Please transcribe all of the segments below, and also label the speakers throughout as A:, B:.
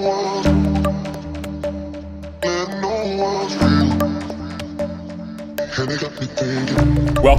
A: Welcome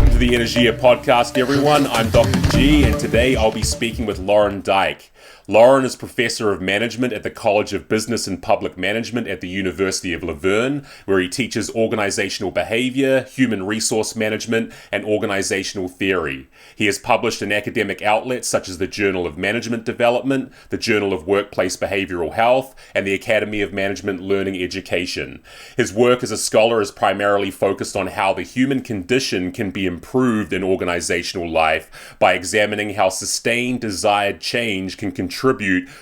A: to the Energeia podcast, everyone. I'm Dr. G, and today I'll be speaking with Loren Dyck. Loren is Professor of Management at the College of Business and Public Management at the University of Leuven, where he teaches organizational behavior, human resource management, and organizational theory. He has published in academic outlets such as the Journal of Management Development, the Journal of Workplace Behavioral Health, and the Academy of Management Learning Education. His work as a scholar is primarily focused on how the human condition can be improved in organizational life by examining how sustained desired change can contribute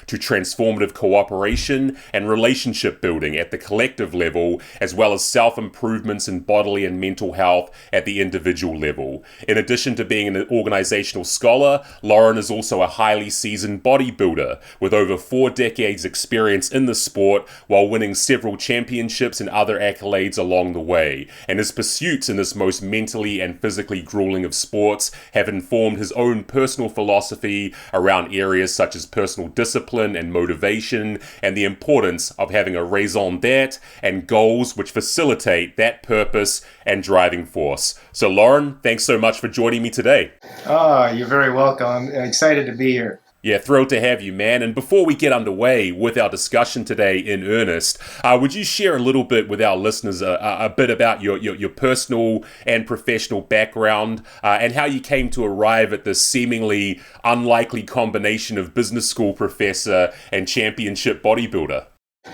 A: to transformative cooperation and relationship building at the collective level, as well as self-improvements in bodily and mental health at the individual level. In addition to being an organizational scholar, Loren is also a highly seasoned bodybuilder with over 4 decades experience in the sport, while winning several championships and other accolades along the way. And his pursuits in this most mentally and physically grueling of sports have informed his own personal philosophy around areas such as personal discipline and motivation, and the importance of having a raison d'etre and goals which facilitate that purpose and driving force. So Loren, thanks so much for joining me today.
B: Oh, you're very welcome. I'm excited to be here.
A: Yeah, thrilled to have you, man. And before we get underway with our discussion today in earnest, would you share a little bit with our listeners a bit about your personal and professional background and how you came to arrive at this seemingly unlikely combination of business school professor and championship bodybuilder?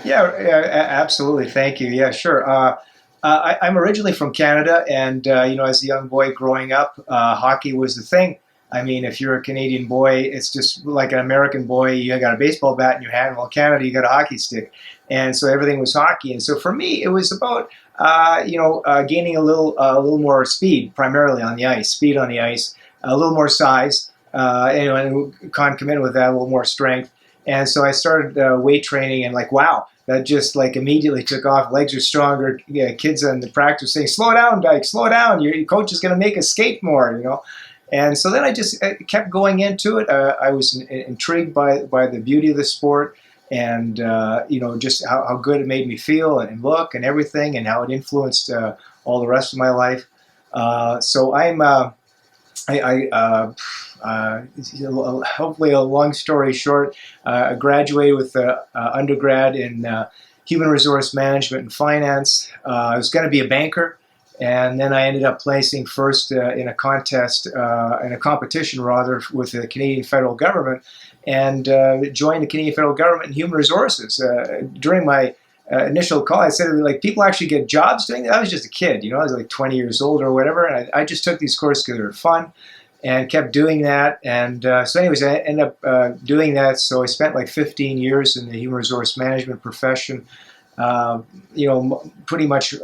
B: Yeah, absolutely. Thank you. Yeah, sure. I'm originally from Canada, and as a young boy growing up, hockey was the thing. I mean, if you're a Canadian boy, it's just like an American boy. You got a baseball bat in your hand. Well, Canada, you got a hockey stick. And so everything was hockey. And so for me, it was about, gaining a little more speed, primarily on the ice, speed on the ice, a little more size, and concomitant with that, a little more strength. And so I started weight training, and wow, that just immediately took off. Legs are stronger. Kids in the practice saying, "Slow down, Dyke, slow down. Your coach is going to make us skate more," And so then I just kept going into it. I was intrigued by the beauty of the sport, and just how good it made me feel and look and everything, and how it influenced all the rest of my life. So I'm hopefully, a long story short, I graduated with an undergrad in human resource management and finance. I was going to be a banker. And then I ended up placing first in a competition with the Canadian federal government, and joined the Canadian federal government in human resources. During my initial call, I said, people actually get jobs doing that? I was just a kid, I was 20 years old or whatever, and I just took these courses because they were fun and kept doing that. And so anyways, I ended up doing that. So I spent 15 years in the human resource management profession. Pretty much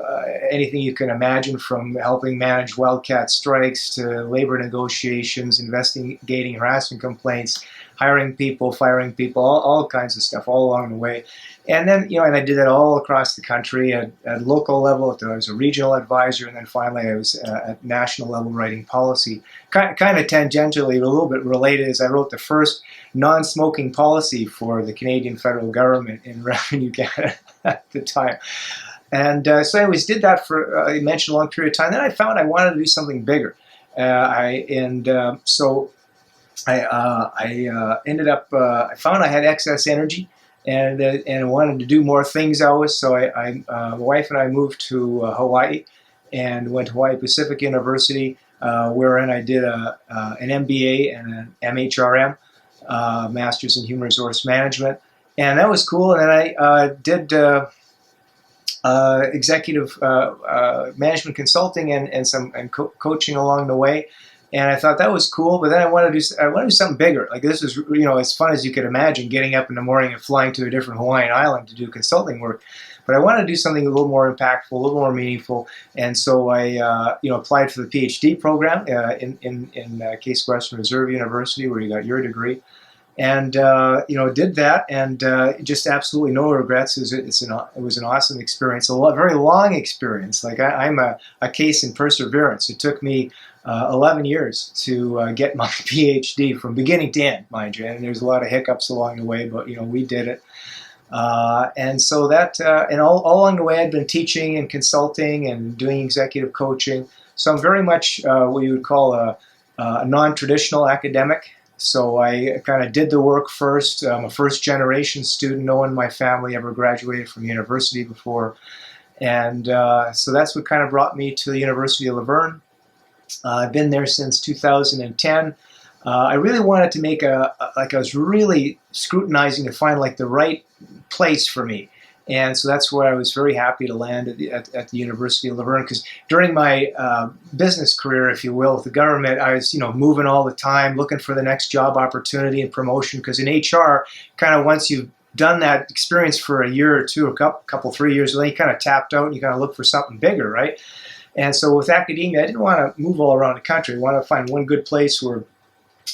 B: anything you can imagine, from helping manage wildcat strikes to labor negotiations, investigating harassment complaints, hiring people, firing people, all kinds of stuff all along the way. And then, and I did that all across the country at local level. I was a regional advisor, and then finally I was at national level writing policy. Kind of tangentially, a little bit related, is I wrote the first non-smoking policy for the Canadian federal government in Revenue Canada at the time. And so I always did that for, I mentioned, a long period of time. Then I found I wanted to do something bigger. So I ended up, I found I had excess energy, and wanted to do more things always. So my wife and I moved to Hawaii, and went to Hawaii Pacific University, wherein I did an MBA and an MHRM, Master's in Human Resource Management. And that was cool. And then I did executive management consulting and some coaching along the way. And I thought that was cool, but then I want to do something bigger. This is, as fun as you could imagine, getting up in the morning and flying to a different Hawaiian island to do consulting work. But I wanted to do something a little more impactful, a little more meaningful. And so I, applied for the PhD program in Case Western Reserve University, where you got your degree. And, did that, and just absolutely no regrets. It was an awesome experience, very long experience. I'm a case in perseverance. It took me 11 years to get my PhD from beginning to end, mind you. And there's a lot of hiccups along the way, but, we did it. And so that, and all along the way, I'd been teaching and consulting and doing executive coaching. So I'm very much what you would call a non-traditional academic. So I kind of did the work first. I'm a first-generation student. No one in my family ever graduated from university before. And so that's what kind of brought me to the University of Luverne. I've been there since 2010. I really wanted to make I was really scrutinizing to find like the right place for me. And so that's where I was very happy to land at the University of Luverne, because during my business career, if you will, with the government, I was, moving all the time, looking for the next job opportunity and promotion, because in HR, kind of once you've done that experience for a year or two, a couple 3 years, then you kind of tapped out and you kind of look for something bigger, right? And so with academia, I didn't want to move all around the country. I wanted to find one good place where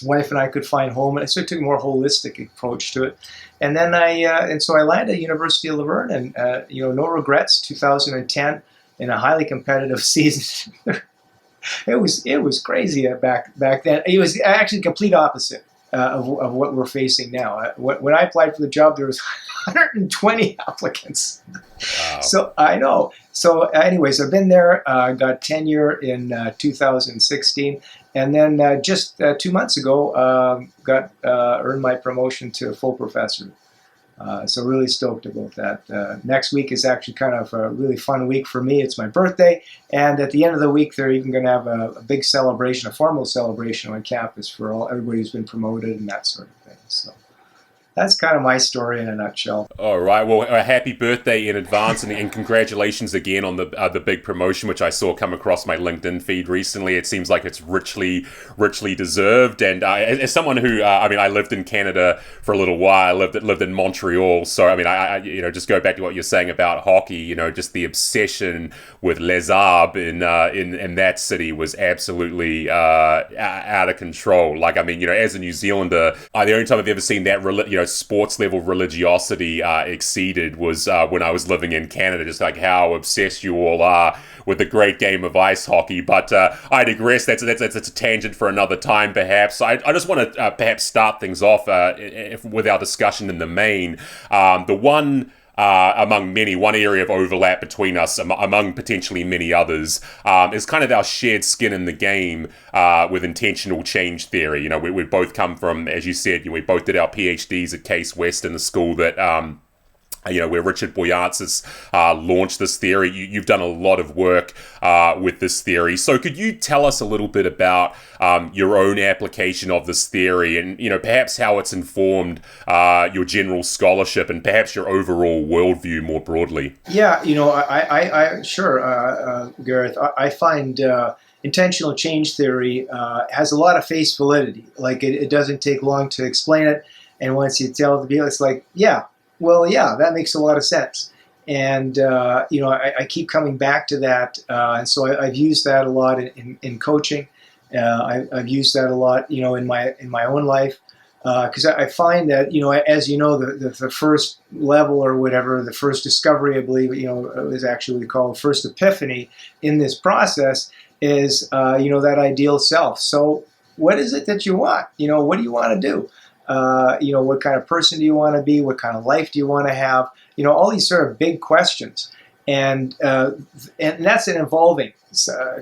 B: wife and I could find home, and so I took a more holistic approach to it. And then so I landed at University of Luverne, and no regrets. 2010, in a highly competitive season. It was crazy back then. It was actually the complete opposite of what we're facing now. When I applied for the job, there was 120 applicants.
A: Wow.
B: So I know. So anyways, I've been there, got tenure in 2016, and then just 2 months ago, earned my promotion to full professor. So really stoked about that. Next week is actually kind of a really fun week for me. It's my birthday, and at the end of the week, they're even going to have a big celebration, a formal celebration on campus for everybody who's been promoted and that sort of thing. So that's kind of my story in a nutshell.
A: All right. Well, a happy birthday in advance, and congratulations again on the big promotion, which I saw come across my LinkedIn feed recently. It seems like it's richly deserved. And as someone who, I lived in Canada for a little while. I lived in Montreal. So I just go back to what you're saying about hockey. Just the obsession with Les Arbres in that city was absolutely out of control. As a New Zealander, the only time I've ever seen that sports level religiosity exceeded was when I was living in Canada, just like how obsessed you all are with the great game of ice hockey. But I digress. That's a tangent for another time, perhaps. I just want to perhaps start things off with our discussion in the main. One area of overlap between us, among potentially many others, is kind of our shared skin in the game with intentional change theory. We both come from, as you said, we both did our PhDs at Case Western, the school that where Richard Boyatzis launched this theory. You've done a lot of work with this theory. So could you tell us a little bit about your own application of this theory, and perhaps how it's informed your general scholarship and perhaps your overall worldview more broadly?
B: Yeah, I sure, Gareth. I find intentional change theory has a lot of face validity. Like it doesn't take long to explain it, and once you tell the people, it's like, well, that makes a lot of sense. And, I keep coming back to that. And so I've used that a lot in coaching. I've used that a lot, in my own life. Because I find that, as you know, the first level or whatever, the first discovery, I believe, is actually what we call first epiphany in this process is, that ideal self. So what is it that you want? What do you want to do? What kind of person do you want to be? What kind of life do you want to have? All these sort of big questions. And that's an evolving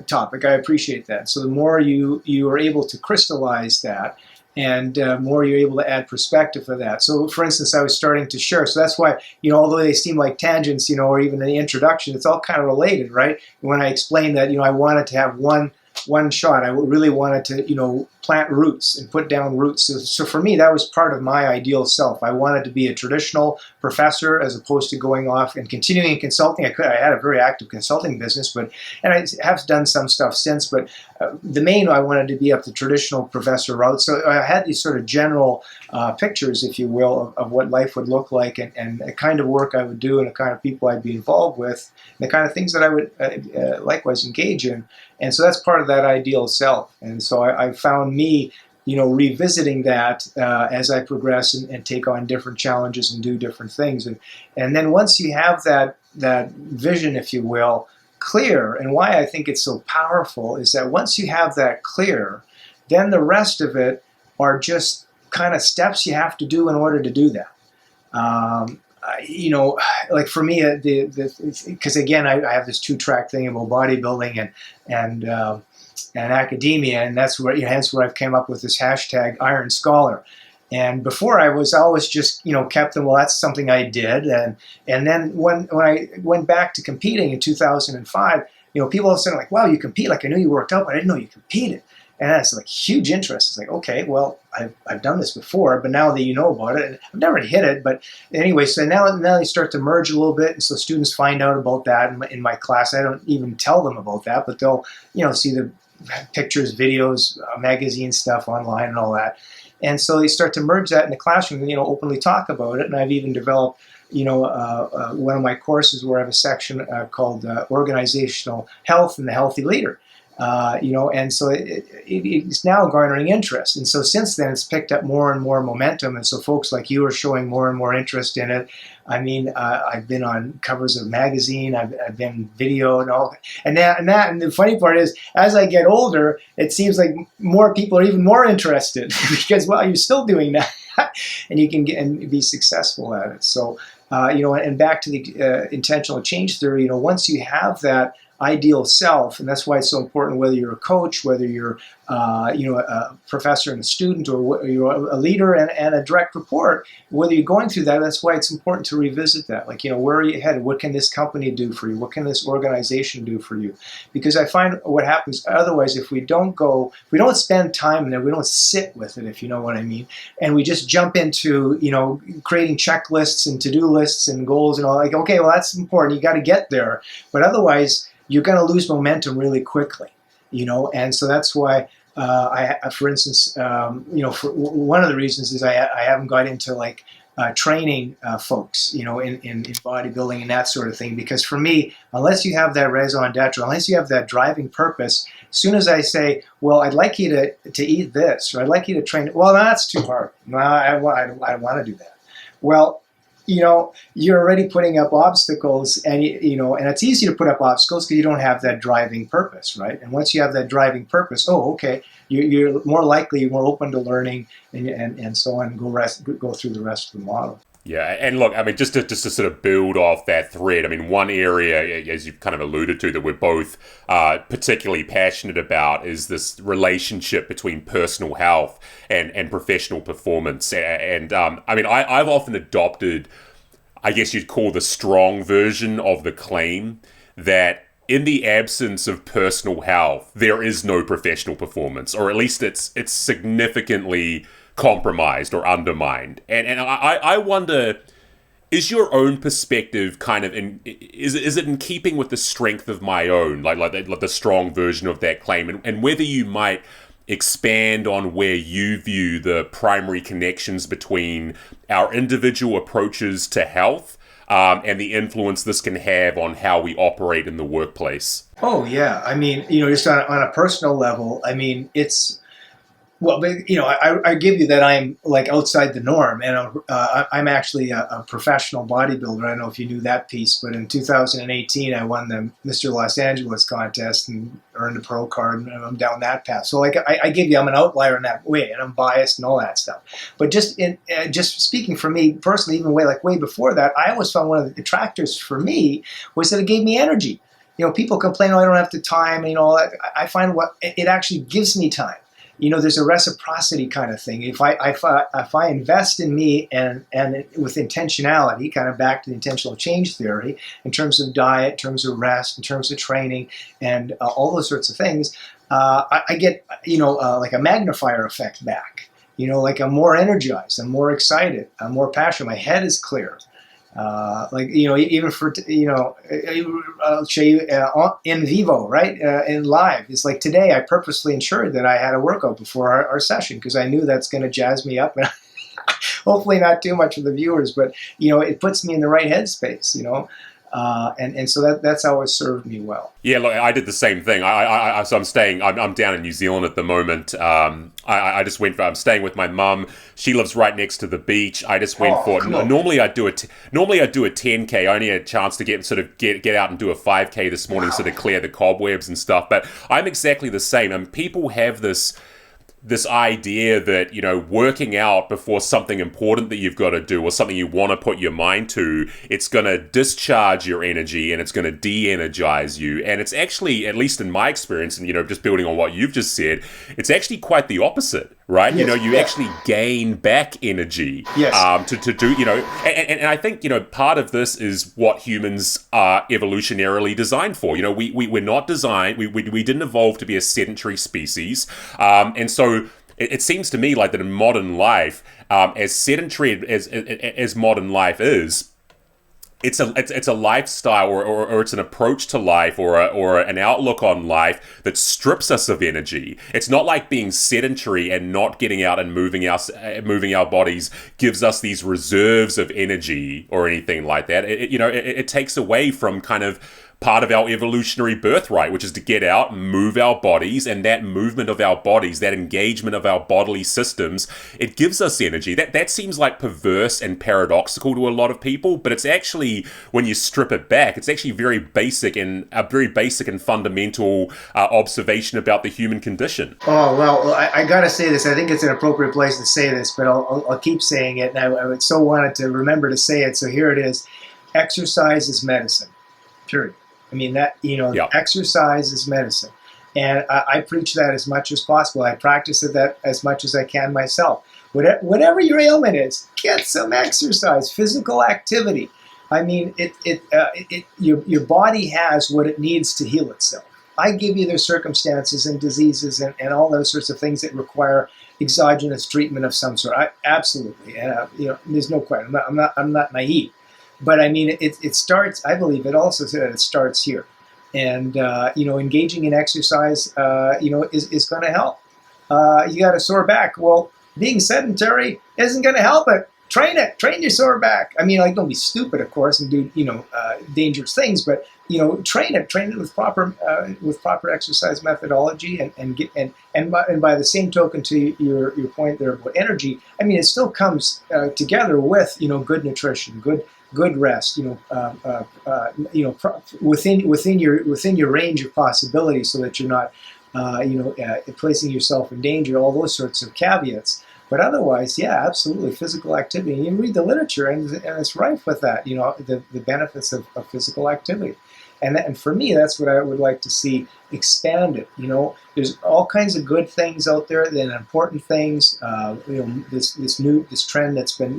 B: topic. I appreciate that. So the more you are able to crystallize that, and more you're able to add perspective for that. So, for instance, I was starting to share. So that's why, although they seem like tangents, or even in the introduction, it's all kind of related, right? When I explained that, I wanted to have one shot. I really wanted to, plant roots and put down roots. So for me, that was part of my ideal self. I wanted to be a traditional professor as opposed to going off and continuing in consulting. I had a very active consulting business, and I have done some stuff since, but the main, I wanted to be up the traditional professor route. So I had these sort of general pictures, if you will, of what life would look like, and the kind of work I would do, and the kind of people I'd be involved with, and the kind of things that I would likewise engage in. And so that's part of that ideal self. And so I found me, revisiting that as I progress and take on different challenges and do different things. And then once you have that vision, if you will, clear, and why I think it's so powerful is that once you have that clear, then the rest of it are just kind of steps you have to do in order to do that. like for me, because again, I have this 2-track thing about bodybuilding and academia, and that's where, hence where I've came up with this hashtag Iron Scholar. And before I was always just, kept them, well, that's something I did. And then when I went back to competing in 2005, people all of a sudden like, wow, you compete. Like, I knew you worked out, but I didn't know you competed. And that's like huge interest. It's like, okay, well, I've done this before, but now that you know about it, and I've never hit it, but anyway, so now they start to merge a little bit, and so students find out about that in my class. I don't even tell them about that, but they'll, see the pictures, videos, magazine stuff online and all that. And so they start to merge that in the classroom and, openly talk about it. And I've even developed, one of my courses where I have a section called Organizational Health and the Healthy Leader. And so it's now garnering interest. And so since then, it's picked up more and more momentum. And so folks like you are showing more and more interest in it. I mean, I've been on covers of magazine, I've been video and all. And the funny part is, as I get older, it seems like more people are even more interested because, well, you're still doing that and you can get and be successful at it. So, and back to the intentional change theory, once you have that ideal self, and that's why it's so important, whether you're a coach, whether you're a professor and a student, or you're a leader and a direct report, whether you're going through that, that's why it's important to revisit that. Like, where are you headed? What can this company do for you? What can this organization do for you? Because I find what happens otherwise, if we don't spend time in there, we don't sit with it, if you know what I mean, and we just jump into, creating checklists and to-do lists and goals and all, like, okay, well, that's important. You got to get there. But otherwise, you're going to lose momentum really quickly, and so that's why for instance, for one of the reasons is I haven't got into like training folks, in bodybuilding and that sort of thing, because for me, unless you have that raison d'etre, unless you have that driving purpose, as soon as I say, well, I'd like you to eat this, or I'd like you to train, well, that's too hard. No, I don't want to do that. Well, you're already putting up obstacles, and and it's easy to put up obstacles because you don't have that driving purpose, right? And once you have that driving purpose, okay, you're more likely, you're more open to learning, and so on, and go through the rest of the model.
A: Yeah, and look, I mean, just to sort of build off that thread, I mean, one area, as you've kind of alluded to, that we're both particularly passionate about is this relationship between personal health and professional performance. And I mean, I've often adopted, I guess you'd call the strong version of the claim that in the absence of personal health, there is no professional performance, or at least it's significantly compromised or undermined. And I wonder, is your own perspective kind of is it in keeping with the strength of my own, like the strong version of that claim, and whether you might expand on where you view the primary connections between our individual approaches to health and the influence this can have on how we operate in the workplace?
B: Oh yeah, I mean, just on a personal level, I mean, it's, well, I give you that I'm like outside the norm, and I'm actually a professional bodybuilder. I don't know if you knew that piece, but in 2018, I won the Mr. Los Angeles contest and earned a pro card, and I'm down that path. So like I give you, I'm an outlier in that way, and I'm biased and all that stuff. But just speaking for me personally, even way before that, I always found one of the detractors for me was that it gave me energy. People complain, oh, I don't have the time, and all that. I find it actually gives me time. There's a reciprocity kind of thing. If I invest in me and with intentionality, kind of back to the intentional change theory, in terms of diet, in terms of rest, in terms of training, and all those sorts of things, I get like a magnifier effect back. Like I'm more energized, I'm more excited, I'm more passionate. My head is clear. Even for, I'll show you in vivo, right? In live. It's like today I purposely ensured that I had a workout before our session because I knew that's going to jazz me up. And hopefully not too much for the viewers, but, it puts me in the right headspace, and so that's always served me well.
A: Yeah, look, I did the same thing. So I'm down in New Zealand at the moment. I'm staying with my mum. She lives right next to the beach. I just went for it.
B: Cool.
A: Normally I do a 10K. I only had a chance to get out and do a 5K this morning, sort of clear the cobwebs and stuff. But I'm exactly the same. I mean, people have this this idea that, working out before something important that you've got to do or something you want to put your mind to, it's going to discharge your energy and it's going to de-energize you. And it's actually, at least in my experience, and, just building on what you've just said, it's actually quite the opposite, right?
B: Yes.
A: You actually gain back energy.
B: Yes.
A: To do, and I think, part of this is what humans are evolutionarily designed for. We're not designed, we didn't evolve to be a sedentary species. And so it seems to me like that in modern life, as sedentary as modern life is, it's a lifestyle or it's an approach to life or an outlook on life that strips us of energy. It's not like being sedentary and not getting out and moving our bodies gives us these reserves of energy or anything like that. It takes away from kind of part of our evolutionary birthright, which is to get out and move our bodies, and that movement of our bodies, that engagement of our bodily systems, it gives us energy. That seems like perverse and paradoxical to a lot of people, but it's actually, when you strip it back, it's actually a very basic and fundamental observation about the human condition.
B: Oh, well, I gotta say this. I think it's an appropriate place to say this, but I'll keep saying it, and I would so wanted to remember to say it, so here it is. Exercise is medicine, period. I mean, Exercise is medicine. And I preach that as much as possible. I practice that as much as I can myself. Whatever your ailment is, get some exercise, physical activity. I mean, your body has what it needs to heal itself. I give you the circumstances and diseases and all those sorts of things that require exogenous treatment of some sort. Absolutely. There's no question. I'm not naive. But I mean, it starts, I believe it also said it starts here. And, engaging in exercise, is going to help. You got a sore back. Well, being sedentary isn't going to help it. Train your sore back. I mean, don't be stupid, of course, and do, dangerous things, but, train it with proper exercise methodology and by the same token to your point there about energy, I mean, it still comes together with, good nutrition, good rest, within your range of possibilities, so that you're not, placing yourself in danger. All those sorts of caveats. But otherwise, yeah, absolutely, physical activity. And you read the literature, and it's rife with that. The benefits of physical activity. And for me, that's what I would like to see expanded. There's all kinds of good things out there, then important things. This trend that's been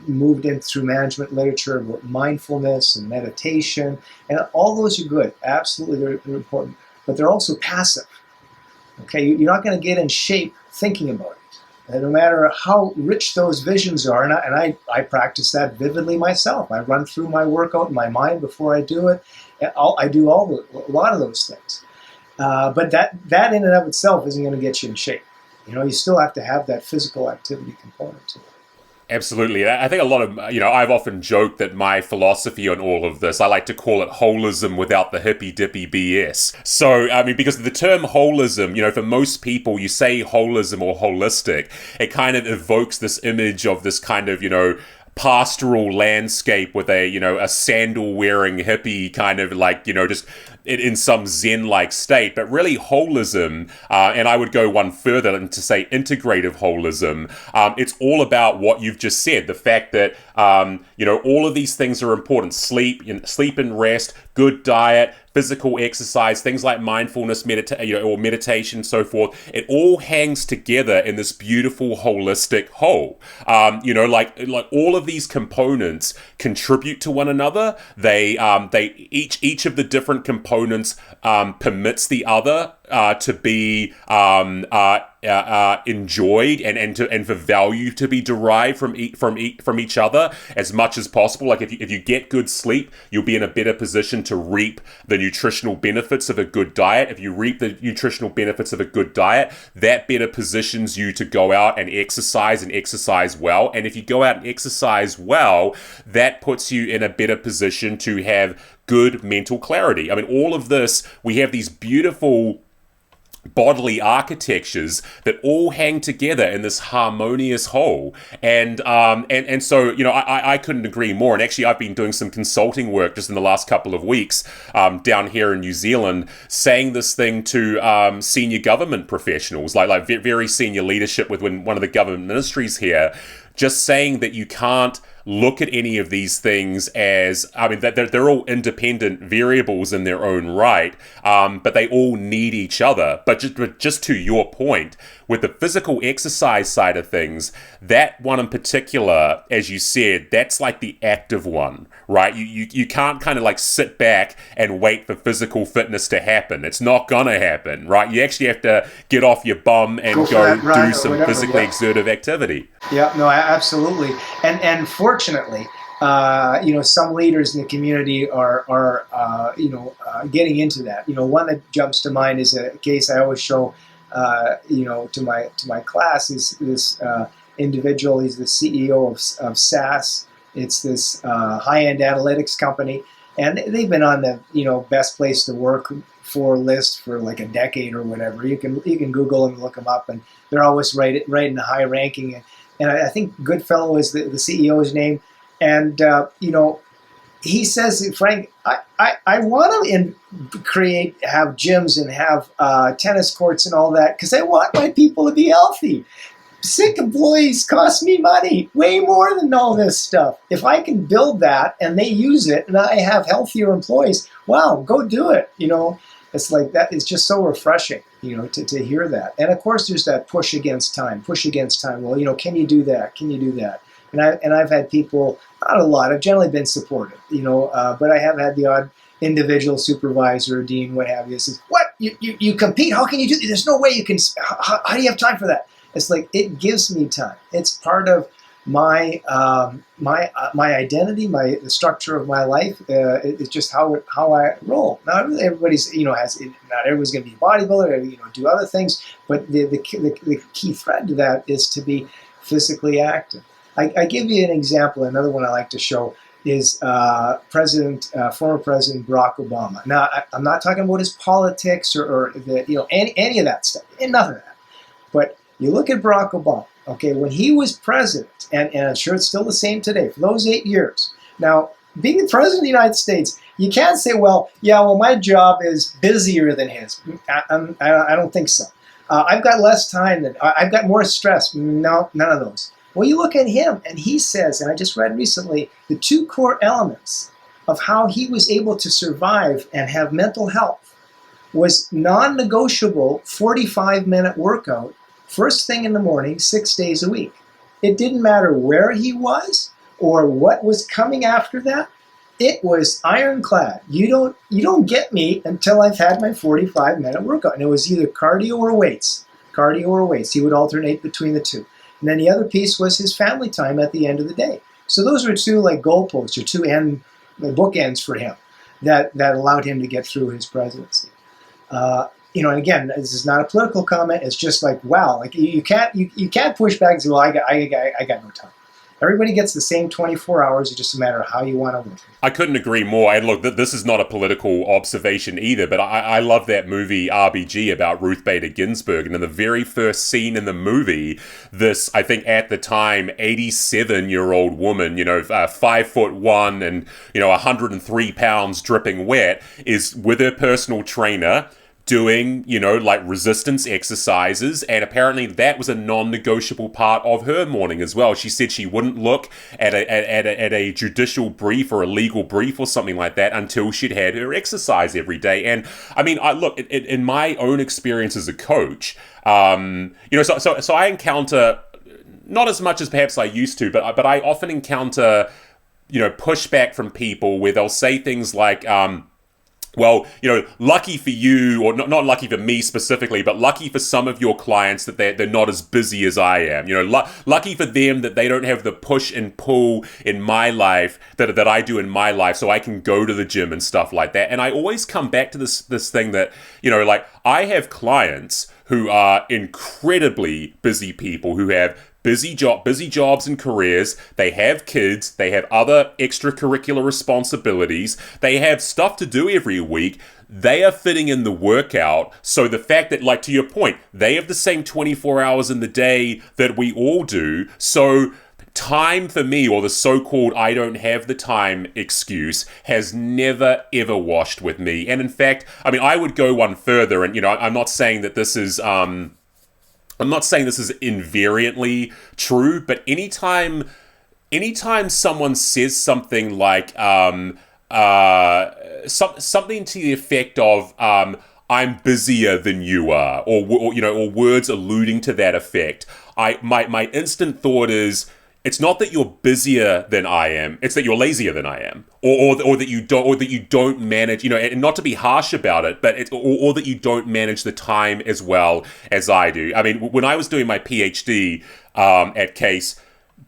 B: moved in through management literature about mindfulness and meditation, and all those are good. Absolutely, they're important, but they're also passive. Okay, you're not going to get in shape thinking about it. And no matter how rich those visions are, and I practice that vividly myself. I run through my workout in my mind before I do it. I do a lot of those things. But that in and of itself isn't going to get you in shape. You still have to have that physical activity component to it.
A: Absolutely. I think a lot of, I've often joked that my philosophy on all of this, I like to call it holism without the hippy-dippy BS. So, I mean, because the term holism, for most people, you say holism or holistic, it kind of evokes this image of this kind of, pastoral landscape with a sandal-wearing hippie kind of just in some Zen-like state. But really holism, and I would go one further and to say integrative holism, it's all about what you've just said. The fact that, all of these things are important. Sleep and rest, good diet, physical exercise, things like mindfulness, or meditation, so forth. It all hangs together in this beautiful holistic whole. Like all of these components contribute to one another. They each of the different components permits the other to be enjoyed and for value to be derived from each other as much as possible. Like if you get good sleep, you'll be in a better position to reap the nutritional benefits of a good diet. If you reap the nutritional benefits of a good diet, that better positions you to go out and exercise well. And if you go out and exercise well, that puts you in a better position to have good mental clarity. I mean, all of this, we have these beautiful bodily architectures that all hang together in this harmonious whole. And so, I couldn't agree more. And actually, I've been doing some consulting work just in the last couple of weeks down here in New Zealand, saying this thing to senior government professionals, like very senior leadership within one of the government ministries here, just saying that you can't look at any of these things as, that they're all independent variables in their own right, but they all need each other. But just to your point, with the physical exercise side of things, that one in particular, as you said, that's like the active one, right? You can't kind of like sit back and wait for physical fitness to happen. It's not gonna happen, right? You actually have to get off your bum and go do some physically exertive activity.
B: Yeah, no, absolutely. And fortunately, some leaders in the community are getting into that. One that jumps to mind is a case I always show, to my class is this individual. He's the CEO of SAS. It's this high-end analytics company, and they've been on the best place to work for list for like a decade or whatever. You can Google them and look them up, and they're always right in the high ranking. And I think Goodfellow is the CEO's name. And, he says, Frank, I want to have gyms and have tennis courts and all that because I want my people to be healthy. Sick employees cost me money, way more than all this stuff. If I can build that and they use it and I have healthier employees, wow, go do it. It's like that. It's just so refreshing, to hear that. And of course, there's that push against time. Well, can you do that? Can you do that? And I've had people, not a lot. I've generally been supportive, but I have had the odd individual supervisor, dean, what have you, says, "What? You compete? How can you do? There's no way you can. How do you have time for that?" It's like it gives me time. it's part of my identity, the structure of my life. It's just how I roll. Not everybody's not everyone's going to be a bodybuilder, do other things, but the key thread to that is to be physically active. I give you an example. Another one I like to show is former President Barack Obama. Now I'm not talking about his politics or any of that stuff, and nothing of that, but you look at Barack Obama. Okay, when he was president, and I'm sure it's still the same today, for those 8 years. Now, being the president of the United States, you can't say, well, my job is busier than his. I don't think so. I've got less time I've got more stress. No, none of those. Well, you look at him, and he says, and I just read recently, the two core elements of how he was able to survive and have mental health was non-negotiable 45-minute workout first thing in the morning, 6 days a week. It didn't matter where he was or what was coming after that. It was ironclad. You don't get me until I've had my 45-minute workout. And it was either cardio or weights. He would alternate between the two. And then the other piece was his family time at the end of the day. So those were two like goalposts or two bookends for him that allowed him to get through his presidency. And again, this is not a political comment. It's just like, wow, like you can't push back and say, well, I got no time. Everybody gets the same 24 hours. It's just a matter of how you want to live.
A: I couldn't agree more. And look, this is not a political observation either, but I love that movie RBG about Ruth Bader Ginsburg. And in the very first scene in the movie, this, I think at the time, 87-year-old woman, 5'1" and 103 pounds dripping wet, is with her personal trainer, doing, like resistance exercises, and apparently that was a non-negotiable part of her morning as well. She said she wouldn't look at a judicial brief or a legal brief or something like that until she'd had her exercise every day. And I mean, in my own experience as a coach, so I encounter, not as much as perhaps I used to, but I often encounter, pushback from people where they'll say things like, well, lucky for you, or not lucky for me specifically, but lucky for some of your clients that they're not as busy as I am. Lucky for them that they don't have the push and pull in my life that I do in my life, so I can go to the gym and stuff like that. And I always come back to this thing that, I have clients who are incredibly busy people who have busy jobs and careers. They have kids. They have other extracurricular responsibilities. They have stuff to do every week. They are fitting in the workout. So the fact that, like, to your point, they have the same 24 hours in the day that we all do. So time for me, or the so-called "I don't have the time" excuse, has never ever washed with me. And in fact, I mean, I would go one further, and I'm not saying that this is invariantly true, but anytime someone says something like something to the effect of "I'm busier than you are," or words alluding to that effect, my instant thought is, it's not that you're busier than I am; it's that you're lazier than I am, or that you don't manage, and not to be harsh about it, but or that you don't manage the time as well as I do. I mean, when I was doing my PhD at Case,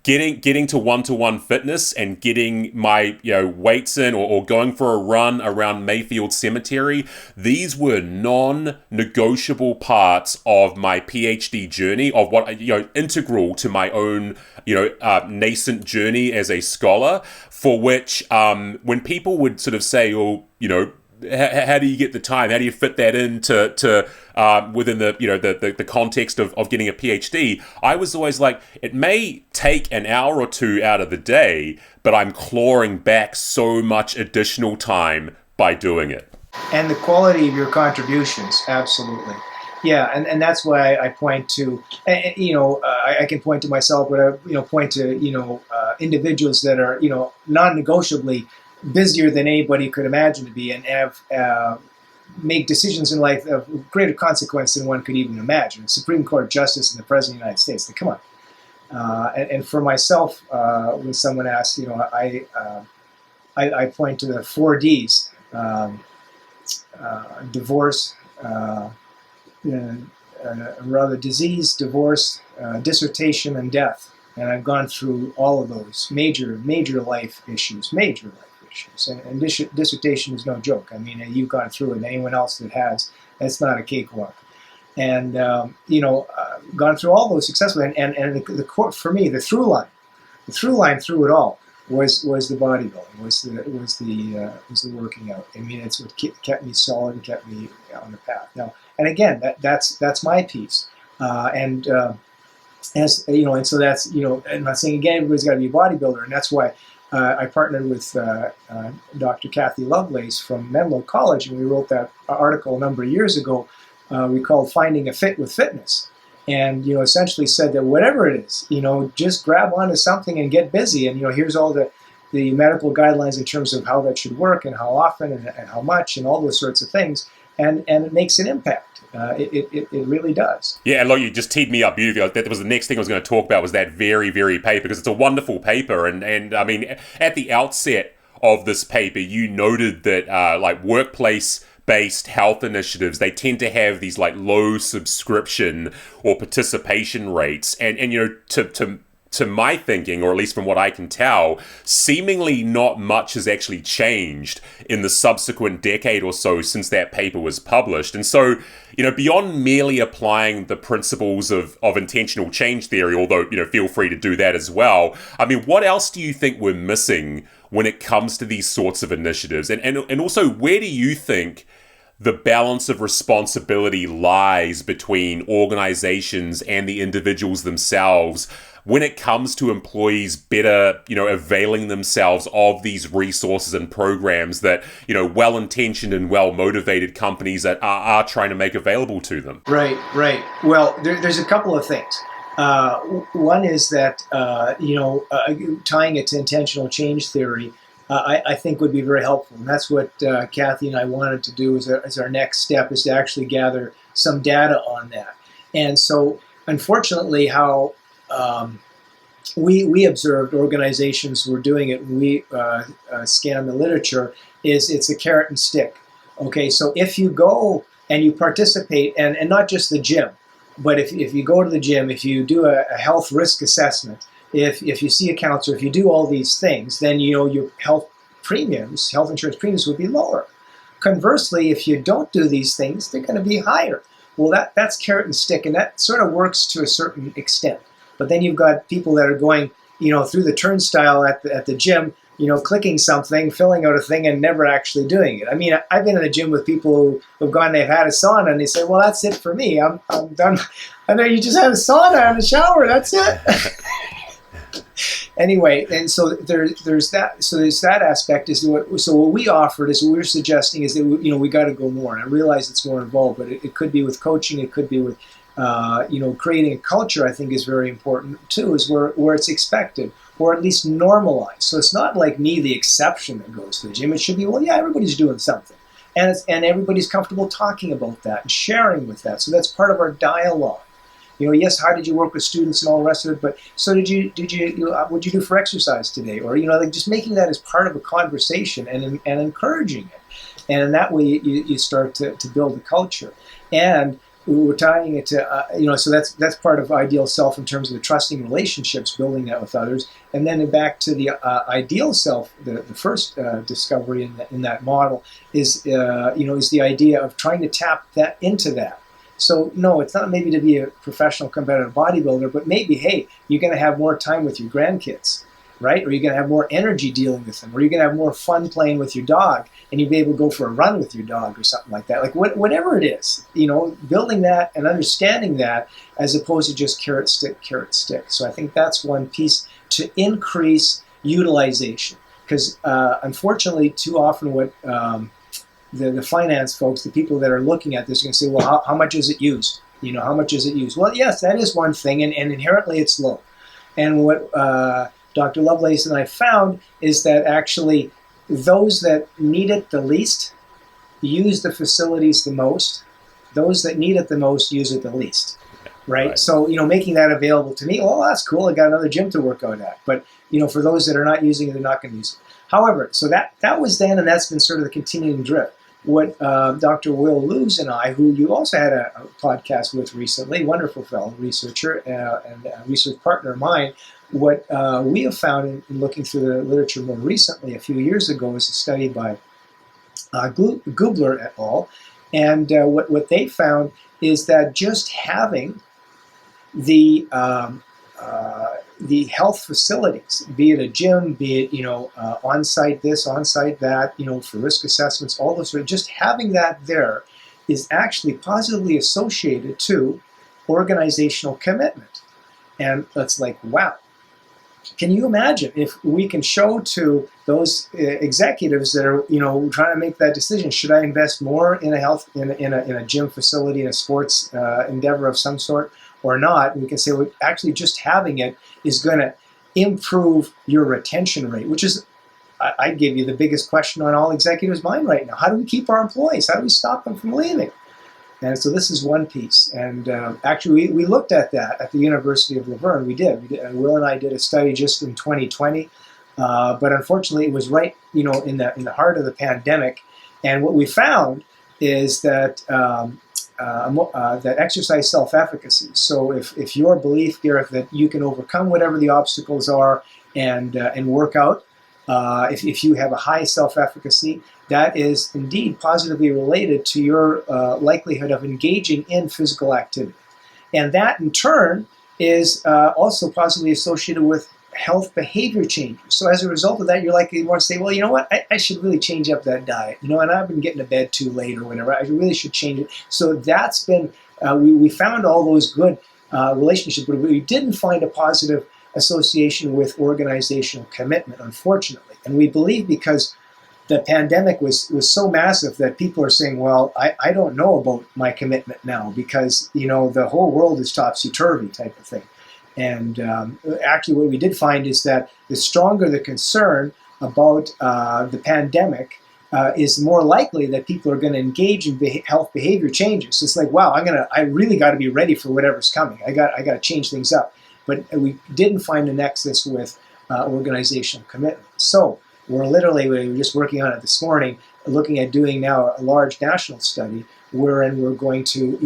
A: getting to one-to-one fitness and getting my weights in, or going for a run around Mayfield Cemetery, these were non-negotiable parts of my PhD journey, of what integral to my own nascent journey as a scholar, for which when people would sort of say, oh, how do you get the time? How do you fit that into within the context of getting a PhD? I was always like, it may take an hour or two out of the day, but I'm clawing back so much additional time by doing it.
B: And the quality of your contributions, absolutely. Yeah, and that's why I point to, I can point to myself, but I point to individuals that are non-negotiably busier than anybody could imagine to be, and have make decisions in life of greater consequence than one could even imagine. Supreme Court Justice and the President of the United States. Come on. And for myself, when someone asks, I point to the 4 Ds: divorce, rather disease, divorce, dissertation, and death. And I've gone through all of those major life issues. And dissertation is no joke. I mean, you've gone through it, and anyone else that has, that's not a cakewalk. And, gone through all those successfully. And the core, for me, the through line through it all was the bodybuilding, was the working out. I mean, it's what kept me solid and kept me on the path. Now, and again, that's my piece. And so that's, I'm not saying again everybody's got to be a bodybuilder, and that's why I partnered with Dr. Kathy Lovelace from Menlo College, and we wrote that article a number of years ago. We called "Finding a Fit with Fitness," and essentially said that whatever it is, just grab onto something and get busy. And here's all the medical guidelines in terms of how that should work, and how often, and how much, and all those sorts of things. And it makes an impact. It really does. Yeah,
A: and look, you just teed me up beautifully. That was the next thing I was going to talk about, was that very, very paper, because it's a wonderful paper. And I mean, at the outset of this paper, you noted that like workplace-based health initiatives, they tend to have these like low subscription or participation rates. And to my thinking, or at least from what I can tell, seemingly not much has actually changed in the subsequent decade or so since that paper was published. And so, beyond merely applying the principles of intentional change theory, although, feel free to do that as well, I mean, what else do you think we're missing when it comes to these sorts of initiatives? And also, where do you think the balance of responsibility lies between organizations and the individuals themselves when it comes to employees better, availing themselves of these resources and programs that, well-intentioned and well-motivated companies are trying to make available to them?
B: Right. Well, there's a couple of things. One is that, tying it to intentional change theory, I think would be very helpful. And that's what Kathy and I wanted to do as our next step, is to actually gather some data on that. And so, unfortunately, how we observed organizations were doing it when we scanned the literature is it's a carrot and stick. Okay, so if you go and you participate, and not just the gym, but if you go to the gym, if you do a health risk assessment, if you see a counselor, if you do all these things, then your health insurance premiums would be lower. Conversely, if you don't do these things, they're going to be higher. Well, that's carrot and stick, and that sort of works to a certain extent. But then you've got people that are going, through the turnstile at the gym, clicking something, filling out a thing, and never actually doing it. I mean, I've been in the gym with people who've gone, they've had a sauna, and they say, well, that's it for me. I'm done. I know you just had a sauna and a shower. That's it. Anyway, and so there's that. So there's that aspect. What we offered is what we're suggesting is that we got to go more. And I realize it's more involved, but it could be with coaching. It could be with creating a culture. I think is very important too. Is where it's expected, or at least normalized. So it's not like me, the exception that goes to the gym. It should be, well, yeah, everybody's doing something, and everybody's comfortable talking about that and sharing with that. So that's part of our dialogue. Yes, how did you work with students and all the rest of it? But so what'd you do for exercise today? Or just making that as part of a conversation and encouraging it, and in that way you start to build a culture. And we're tying it to so that's part of ideal self in terms of the trusting relationships, building that with others, and then back to the ideal self. The first discovery in that model is the idea of trying to tap that into that. So no, it's not maybe to be a professional competitive bodybuilder, but maybe, hey, you're going to have more time with your grandkids, right? Or you're going to have more energy dealing with them, or you're going to have more fun playing with your dog, and you'll be able to go for a run with your dog or something like that. Like whatever it is, building that and understanding that as opposed to just carrot, stick. So I think that's one piece to increase utilization. Because unfortunately, too often what the finance folks, the people that are looking at this, are going to say, well, how much is it used? How much is it used? Well, yes, that is one thing, and inherently it's low. And what Dr. Lovelace and I found is that actually those that need it the least use the facilities the most. Those that need it the most use it the least. Right? So, making that available to me, well, that's cool. I got another gym to work out at. But, for those that are not using it, they're not going to use it. However, so that was then, and that's been sort of the continuing drift. What Dr. Will Lewis and I, who you also had a podcast with recently, wonderful fellow, researcher and a research partner of mine, what we have found in looking through the literature more recently, a few years ago, was a study by Gubler et al. And what they found is that just having the health facilities, be it a gym, be it on-site this, on-site that, for risk assessments, all those, just having that there is actually positively associated to organizational commitment. And it's like, wow. Can you imagine if we can show to those executives that are trying to make that decision, should I invest more in a gym facility, in a sports endeavor of some sort, or not? We can say, well, actually just having it is going to improve your retention rate, which is, I give you the biggest question on all executives' mind right now. How do we keep our employees? How do we stop them from leaving? And so this is one piece. And actually, we looked at that at the University of Leuven. We did. Will and I did a study just in 2020. But unfortunately, it was right, in the heart of the pandemic. And what we found is that that exercise self-efficacy. So if your belief, Gareth, that you can overcome whatever the obstacles are and work out, if you have a high self-efficacy, that is indeed positively related to your likelihood of engaging in physical activity. And that, in turn, is also positively associated with health behavior changes. So as a result of that, you're likely to want to say, well, you know what, I should really change up that diet. And I've been getting to bed too late or whatever. I really should change it. So that's been, we found all those good relationships, but we didn't find a positive association with organizational commitment, unfortunately. And we believe because the pandemic was so massive that people are saying, well, I don't know about my commitment now because, the whole world is topsy-turvy type of thing. And actually what we did find is that the stronger the concern about the pandemic is the more likely that people are going to engage in health behavior changes. So it's like, wow, I really got to be ready for whatever's coming. I got to change things up. But we didn't find a nexus with organizational commitment. So we were just working on it this morning, looking at doing now a large national study wherein we're going to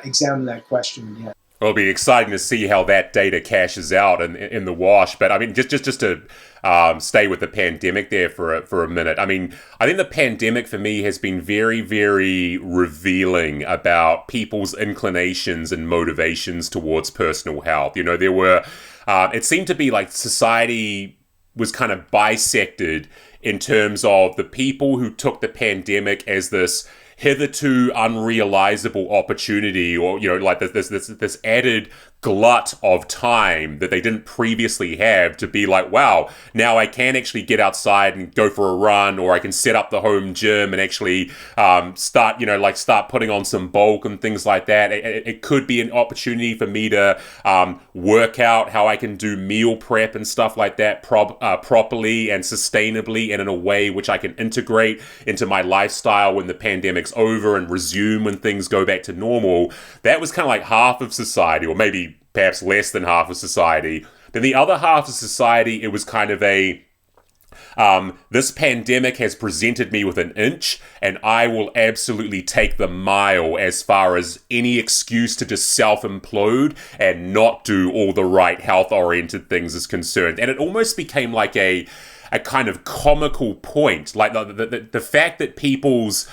B: examine that question again.
A: It'll be exciting to see how that data cashes out in the wash. But I mean, just to stay with the pandemic there for a minute. I mean, I think the pandemic for me has been very, very revealing about people's inclinations and motivations towards personal health. You know, there were, it seemed to be like society was kind of bisected in terms of the people who took the pandemic as this hitherto unrealizable opportunity, or like this added glut of time that they didn't previously have, to be like, wow, now I can actually get outside and go for a run, or I can set up the home gym and actually start putting on some bulk and things like that. It could be an opportunity for me to work out how I can do meal prep and stuff like that properly and sustainably and in a way which I can integrate into my lifestyle when the pandemic's over and resume when things go back to normal. That was kind of like half of society, or maybe perhaps less than half of society. Then the other half of society, it was kind of a, this pandemic has presented me with an inch, and I will absolutely take the mile as far as any excuse to just self-implode and not do all the right health-oriented things is concerned. And it almost became like a kind of comical point, like the fact that people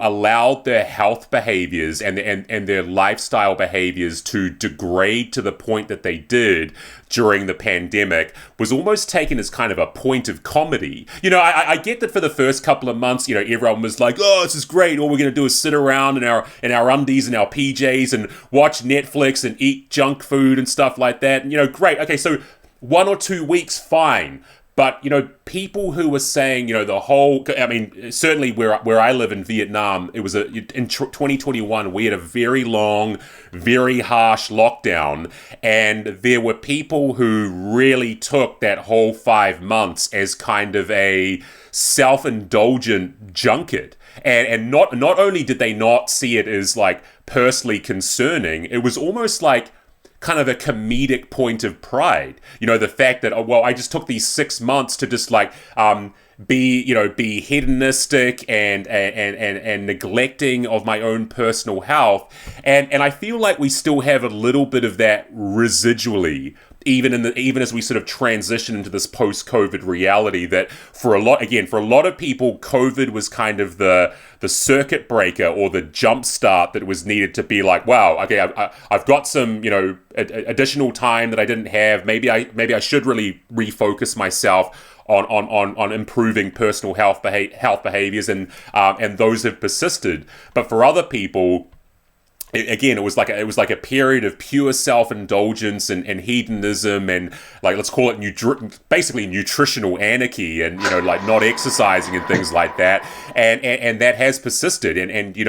A: allowed their health behaviors and their lifestyle behaviors to degrade to the point that they did during the pandemic was almost taken as kind of a point of comedy. You know, I get that for the first couple of months, you know, everyone was like, oh, this is great. All we're going to do is sit around in our undies and our PJs and watch Netflix and eat junk food and stuff like that. And, you know, great. Okay, so 1 or 2 weeks, fine. But, you know, people who were saying, you know, the whole, I mean, certainly where I live in Vietnam, it was in 2021, we had a very long, very harsh lockdown. And there were people who really took that whole 5 months as kind of a self-indulgent junket. And not only did they not see it as like personally concerning, it was almost like kind of a comedic point of pride. You know, the fact that, oh, well, I just took these 6 months to just like be hedonistic and neglecting of my own personal health. And I feel like we still have a little bit of that residually, even as we sort of transition into this post-COVID reality, that for a lot of people, COVID was kind of the circuit breaker or the jump start that was needed to be like, wow, okay, I've got some, you know, additional time that I didn't have. Maybe I should really refocus myself on improving personal health behaviors, and those have persisted. But for other people, again, it was like a period of pure self-indulgence and hedonism, and like, let's call it basically nutritional anarchy, and, you know, like not exercising and things like that, and that has persisted, and you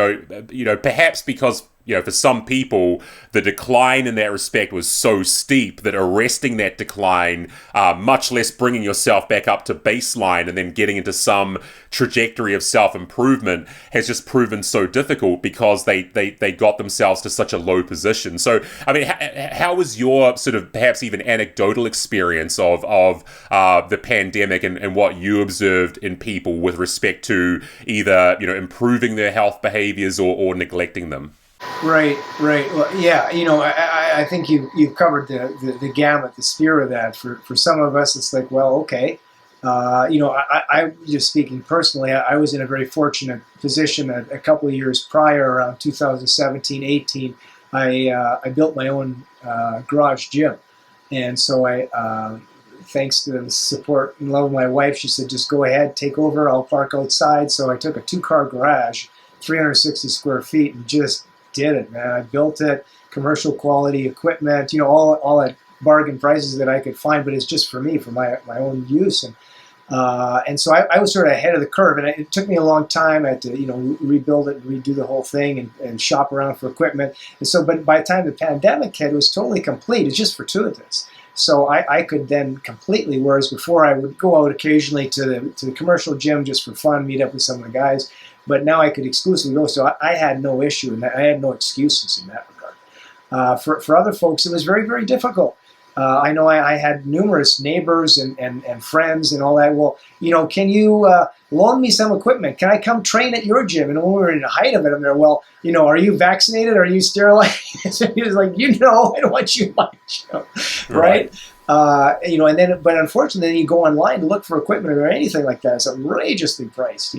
A: know perhaps because, you know, for some people, the decline in that respect was so steep that arresting that decline, much less bringing yourself back up to baseline and then getting into some trajectory of self-improvement, has just proven so difficult because they got themselves to such a low position. So, I mean, how was your sort of perhaps even anecdotal experience of the pandemic and what you observed in people with respect to either, you know, improving their health behaviors or neglecting them?
B: Right. Well, yeah, you know, I think you've covered the gamut, the sphere of that. For some of us, it's like, well, okay. You know, I just speaking personally, I was in a very fortunate position a couple of years prior, around 2017, 18. I built my own garage gym. And so thanks to the support and love of my wife, she said, just go ahead, take over, I'll park outside. So I took a 2-car garage, 360 square feet, and just did it, man. I built it, commercial quality equipment, you know, all at bargain prices that I could find, but it's just for me, for my own use. And so I was sort of ahead of the curve, and it took me a long time. I had to, you know, rebuild it and redo the whole thing and shop around for equipment. And so, but by the time the pandemic hit, it was totally complete. It's just fortuitous. So I could then completely, whereas before I would go out occasionally to the commercial gym just for fun, meet up with some of the guys. But now I could exclusively go, so I had no issue in that. I had no excuses in that regard. For other folks, it was very, very difficult. I know I had numerous neighbors and friends and all that. Well, can you loan me some equipment? Can I come train at your gym? And when we were in the height of it, I'm there, well, are you vaccinated? Are you sterilized? So he was like, I don't want you in my gym, right? And then, but unfortunately, you go online to look for equipment or anything like that. It's outrageously priced,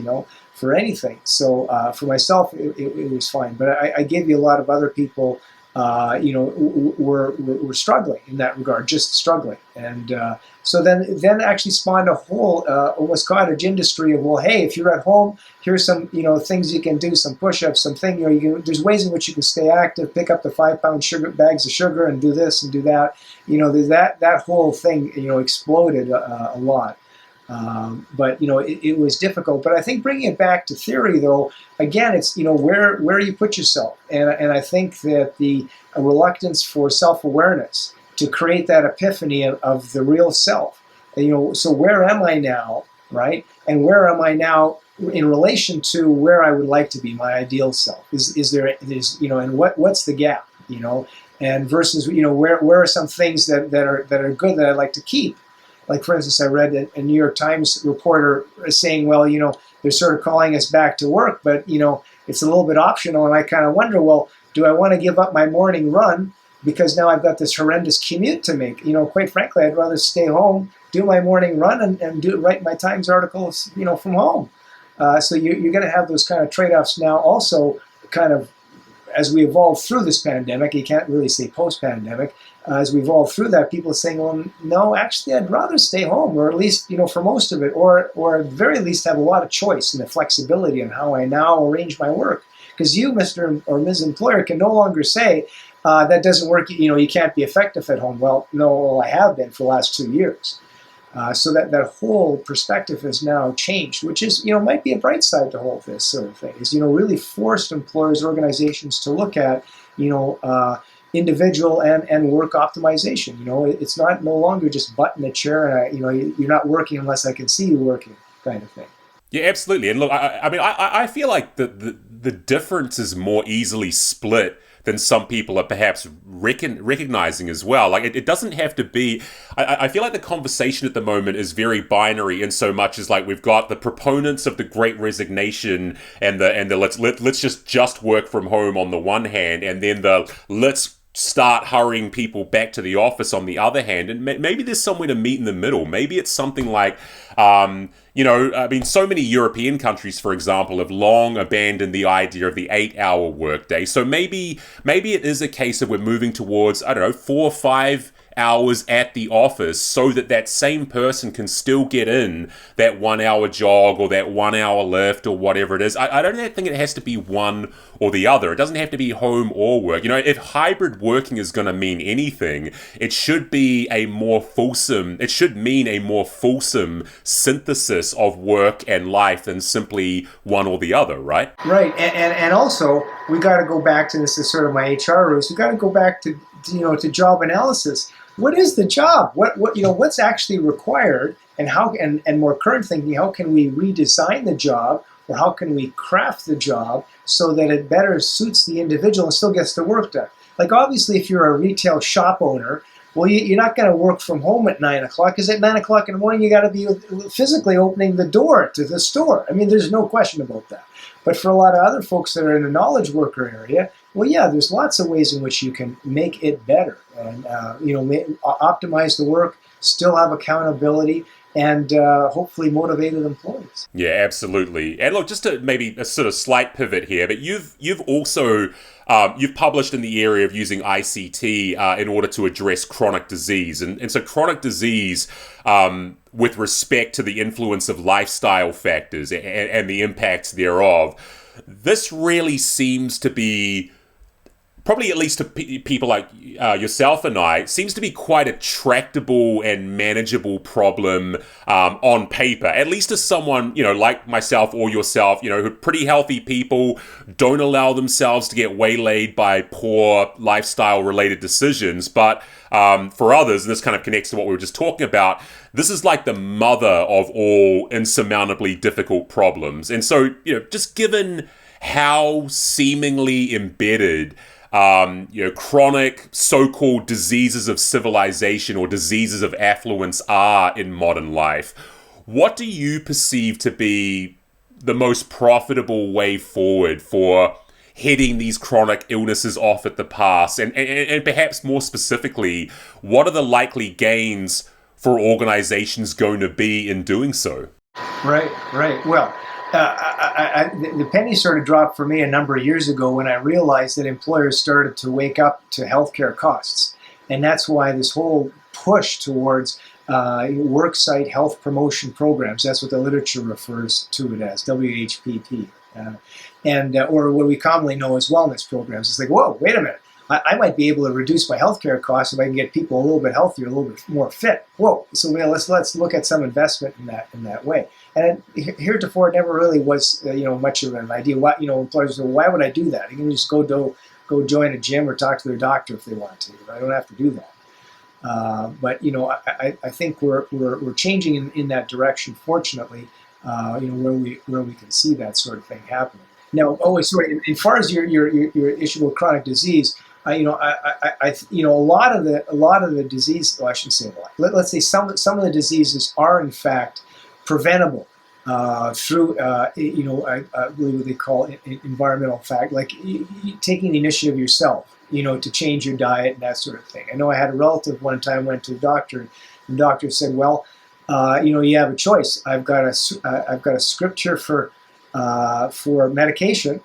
B: for anything. So for myself, it was fine. But I gave you a lot of other people, were struggling in that regard, just struggling. And so then actually spawned a whole almost cottage industry of, well, hey, if you're at home, here's some things you can do, some push-ups, something there's ways in which you can stay active, pick up the 5-pound bags of sugar and do this and do that. That whole thing exploded a lot. But it was difficult. But I think bringing it back to theory, though, again, it's where you put yourself, and I think that a reluctance for self-awareness to create that epiphany of the real self. So where am I now, right? And where am I now in relation to where I would like to be, my ideal self? Is there and what's the gap, and versus where are some things that are good that I'd like to keep. Like, for instance, I read a New York Times reporter saying, well, they're sort of calling us back to work, but, it's a little bit optional. And I kind of wonder, well, do I want to give up my morning run because now I've got this horrendous commute to make? Quite frankly, I'd rather stay home, do my morning run, and write my Times articles, from home. So you're going to have those kind of trade-offs now also kind of as we evolve through this pandemic. You can't really say post-pandemic. As we evolve through that, people are saying, well, no, actually, I'd rather stay home, or at least, for most of it, or at the very least have a lot of choice and the flexibility on how I now arrange my work. Because you, Mr. or Ms. Employer, can no longer say, that doesn't work, you can't be effective at home. Well, no, I have been for the last 2 years. So that whole perspective has now changed, which is, might be a bright side to all of this sort of thing, is, really forced employers, organizations to look at, individual and work optimization. It's no longer just butt in a chair and you're not working unless I can see you working kind of thing.
A: Yeah, absolutely. And look, I feel like the difference is more easily split than some people are perhaps recognizing as well. Like, it doesn't have to be. I feel like the conversation at the moment is very binary in so much as, like, we've got the proponents of the Great Resignation and the let's just work from home on the one hand, and then the let's start hurrying people back to the office on the other hand. And maybe there's somewhere to meet in the middle. Maybe it's something like, so many European countries, for example, have long abandoned the idea of the 8-hour workday. So maybe it is a case of we're moving towards, 4 or 5 hours at the office so that same person can still get in that 1 hour jog or that 1 hour lift or whatever it is. I don't think it has to be one or the other. It doesn't have to be home or work. If hybrid working is going to mean anything, it should mean a more fulsome synthesis of work and life than simply one or the other, right?
B: Right. And also, we got to go back to this is sort of my HR roots. We got to go back to job analysis. What is the job? What's actually required, and how, and more current thinking, how can we redesign the job, or how can we craft the job so that it better suits the individual and still gets the work done? Like, obviously, if you're a retail shop owner, well, you're not going to work from home at 9 o'clock, because at 9 o'clock in the morning, you got to be physically opening the door to the store. I mean, there's no question about that. But for a lot of other folks that are in the knowledge worker area, well, yeah, there's lots of ways in which you can make it better and, optimize the work, still have accountability, and hopefully motivated employees.
A: Yeah, absolutely. And look, just to maybe a sort of slight pivot here, but you've also you've published in the area of using ICT in order to address chronic disease, and so chronic disease with respect to the influence of lifestyle factors and the impacts thereof. This really seems to be, probably at least to people like yourself and I, seems to be quite a tractable and manageable problem on paper, at least to someone, like myself or yourself, who are pretty healthy people, don't allow themselves to get waylaid by poor lifestyle-related decisions. But for others, and this kind of connects to what we were just talking about, this is like the mother of all insurmountably difficult problems. And so, just given how seemingly embedded chronic so-called diseases of civilization or diseases of affluence are in modern life. What do you perceive to be the most profitable way forward for heading these chronic illnesses off at the pass? And perhaps more specifically, what are the likely gains for organizations going to be in doing so?
B: Right. Well, the penny sort of dropped for me a number of years ago when I realized that employers started to wake up to healthcare costs. And that's why this whole push towards worksite health promotion programs, that's what the literature refers to it as, WHPP, or what we commonly know as wellness programs. It's like, whoa, wait a minute. I might be able to reduce my healthcare costs if I can get people a little bit healthier, a little bit more fit. Whoa! So let's look at some investment in that way. And heretofore, it never really was much of an idea. Why employers say, well, why would I do that? You can just go join a gym or talk to their doctor if they want to. I don't have to do that. But I think we're changing in that direction. Fortunately, where we can see that sort of thing happening. Now, as far as your issue with chronic disease. A lot of the disease. Well, I shouldn't say a lot. Let's say some of the diseases are in fact preventable through I believe what they call environmental fact, like taking the initiative yourself, to change your diet and that sort of thing. I know I had a relative one time went to the doctor, and the doctor said, "Well, you have a choice. I've got a script here for medication."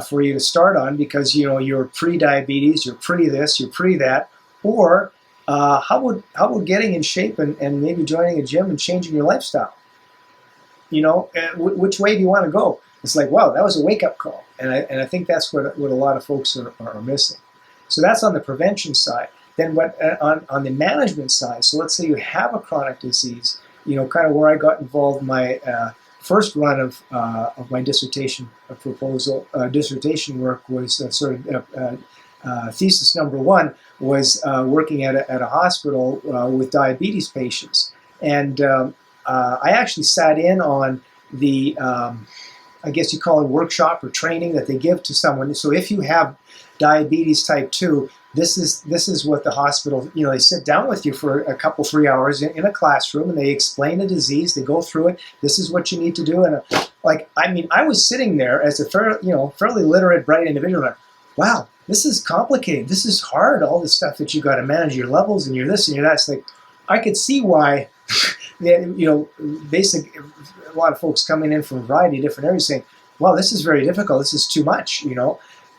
B: For you to start on because you're pre-diabetes, you're pre-this, you're pre-that, or how about getting in shape and maybe joining a gym and changing your lifestyle? Which way do you want to go? It's like, wow, that was a wake-up call, and I think that's what a lot of folks are missing. So that's on the prevention side. Then on the management side, so let's say you have a chronic disease, kind of where I got involved in my first run of my dissertation work was thesis number one was working at a hospital with diabetes patients, and I actually sat in on the I guess you call it workshop or training that they give to someone. So if you have diabetes type 2, this is what the hospital, they sit down with you for a couple, 3 hours in a classroom and they explain the disease, they go through it, this is what you need to do. And I was sitting there as a fairly literate, bright individual, like, wow, this is complicated, this is hard, all this stuff that you got to manage your levels and your this and your that. It's like, I could see why, basic, a lot of folks coming in from a variety of different areas saying, well, this is very difficult, this is too much,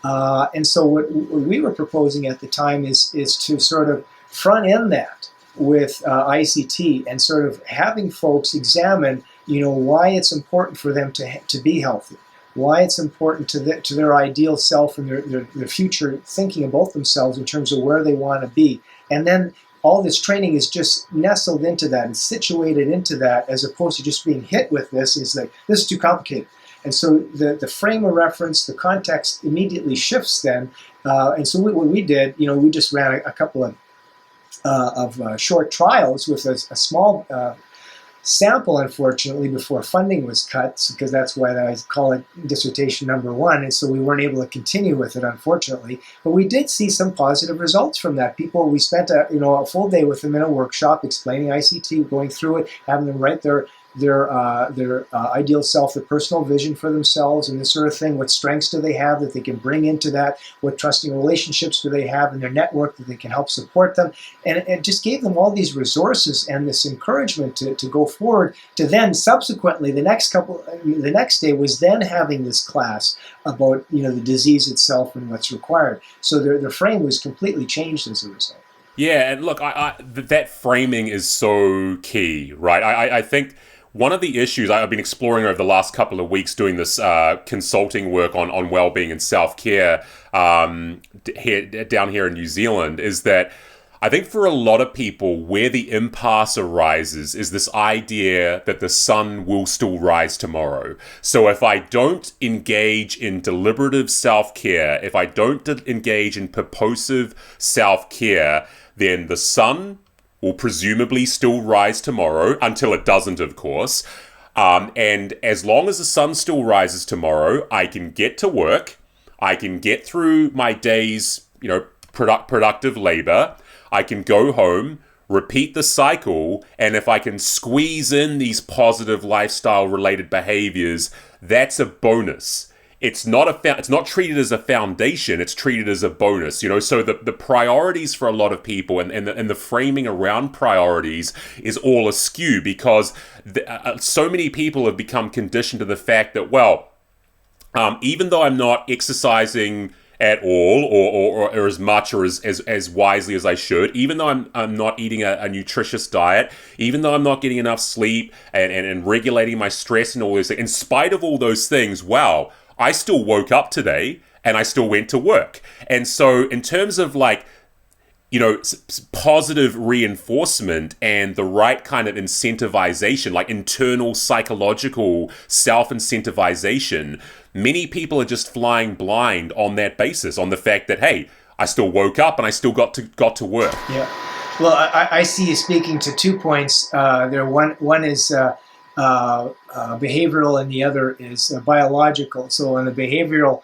B: and so what we were proposing at the time is to sort of front end that with ICT and sort of having folks examine, why it's important for them to be healthy, why it's important to their ideal self and their future thinking about themselves in terms of where they want to be. And then all this training is just nestled into that and situated into that, as opposed to just being hit with this. It's like, this is too complicated. And so the frame of reference, the context immediately shifts then. And so what we did, we just ran a couple of short trials with a small sample, unfortunately, before funding was cut, because that's why I call it dissertation number one. And so we weren't able to continue with it, unfortunately. But we did see some positive results from that. We spent a full day with them in a workshop explaining ICT, going through it, having them write their ideal self, their personal vision for themselves and this sort of thing. What strengths do they have that they can bring into that? What trusting relationships do they have in their network that they can help support them? And it just gave them all these resources and this encouragement to go forward, to then subsequently the next day was then having this class about the disease itself and what's required. So their frame was completely changed as a result.
A: Yeah, and look, that framing is so key, right? I think one of the issues I've been exploring over the last couple of weeks doing this consulting work on well-being and self-care down here in New Zealand is that I think for a lot of people where the impasse arises is this idea that the sun will still rise tomorrow. So if I don't engage in deliberative self-care, if I don't engage in purposive self-care, then the sun will presumably still rise tomorrow, until it doesn't, of course. And as long as the sun still rises tomorrow, I can get to work, I can get through my day's, productive labor. I can go home, repeat the cycle, and if I can squeeze in these positive lifestyle related behaviors, that's a bonus. It's not treated as a foundation, it's treated as a bonus, so the priorities for a lot of people and the framing around priorities is all askew because so many people have become conditioned to the fact that, even though I'm not exercising at all or as much or as wisely as I should, even though I'm not eating a nutritious diet, even though I'm not getting enough sleep and regulating my stress and all this, in spite of all those things, I still woke up today and I still went to work. And so in terms of positive reinforcement and the right kind of incentivization, like internal psychological self-incentivization, many people are just flying blind on that basis, on the fact that, hey, I still woke up and I still got to work.
B: Yeah. Well, I see you speaking to 2 points there. One is behavioral and the other is biological. So on the behavioral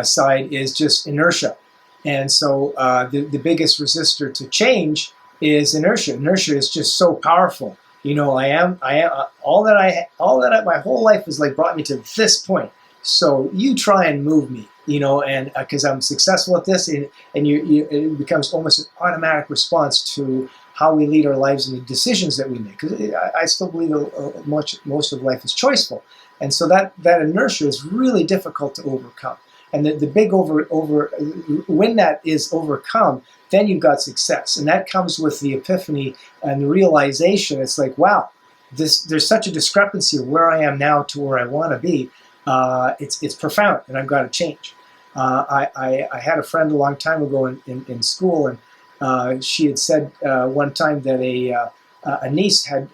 B: side is just inertia. And so the biggest resistor to change is inertia. Inertia is just so powerful. My whole life is like brought me to this point. So you try and move me, and because I'm successful at this, and it becomes almost an automatic response to how we lead our lives and the decisions that we make. Because I still believe most of life is choiceful, and so that inertia is really difficult to overcome. And the big when that is overcome, then you've got success, and that comes with the epiphany and the realization. It's like, wow, there's such a discrepancy of where I am now to where I want to be. It's profound, and I've got to change. I had a friend a long time ago in school, and she had said one time that a niece had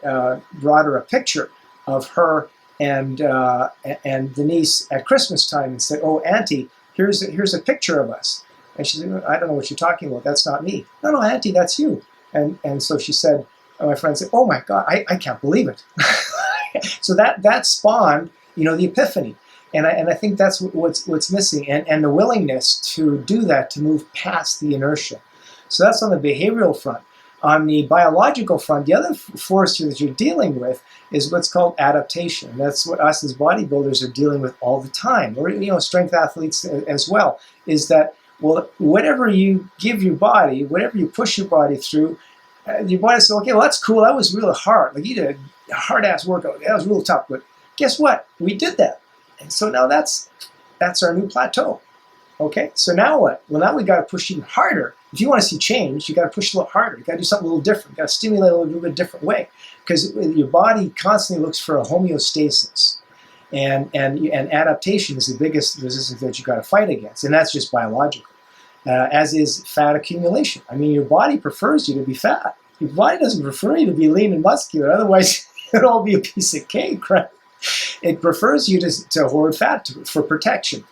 B: brought her a picture of her and the niece at Christmas time and said, "Oh, Auntie, here's a picture of us." And she said, "I don't know what you're talking about. That's not me." "No, Auntie, that's you." And so she said, my friend said, "Oh my God, I can't believe it." So that spawned, the epiphany. And I think that's what's missing, and the willingness to do that, to move past the inertia. So that's on the behavioral front. On the biological front, the other force that you're dealing with is what's called adaptation. That's what us as bodybuilders are dealing with all the time, or strength athletes as well, is that, whatever you give your body, whatever you push your body through, your body says, "Okay, well, that's cool, that was really hard. Like, you did a hard-ass workout. That was real tough, but guess what? We did that. And so now that's our new plateau. Okay, so now what? Well, now we got to push even harder. If you want to see change, you got to push a little harder. You got to do something a little different. You got to stimulate a little bit different way, because your body constantly looks for a homeostasis, and adaptation is the biggest resistance that you got to fight against, and that's just biological. As is fat accumulation. I mean, your body prefers you to be fat. Your body doesn't prefer you to be lean and muscular. Otherwise, it'll all be a piece of cake, right? It prefers you to hoard fat for protection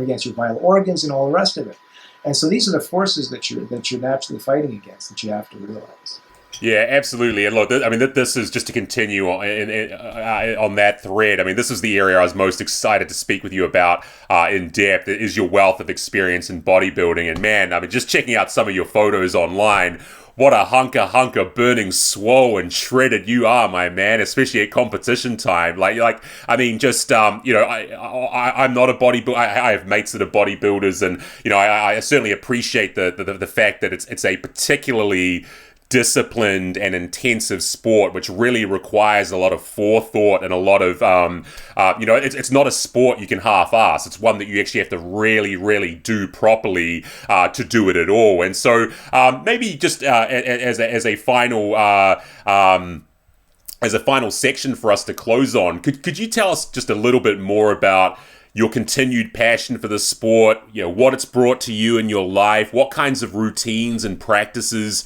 B: against your vital organs and all the rest of it. And so these are the forces that you're naturally fighting against, that you have to realize.
A: Yeah, absolutely. And look, this is just to continue on that thread. I mean, this is the area I was most excited to speak with you about in depth, is your wealth of experience in bodybuilding. And man, I mean, just checking out some of your photos online, what a hunker, burning, swole and shredded you are, my man, especially at competition time. I mean, just, I'm not a bodybuilder. I have mates that are bodybuilders, and, I certainly appreciate the fact that it's a particularly disciplined and intensive sport, which really requires a lot of forethought and a lot of, it's not a sport you can half-ass. It's one that you actually have to really, really do properly to do it at all. And so maybe just as a final section for us to close on, could you tell us just a little bit more about your continued passion for the sport, what it's brought to you in your life, what kinds of routines and practices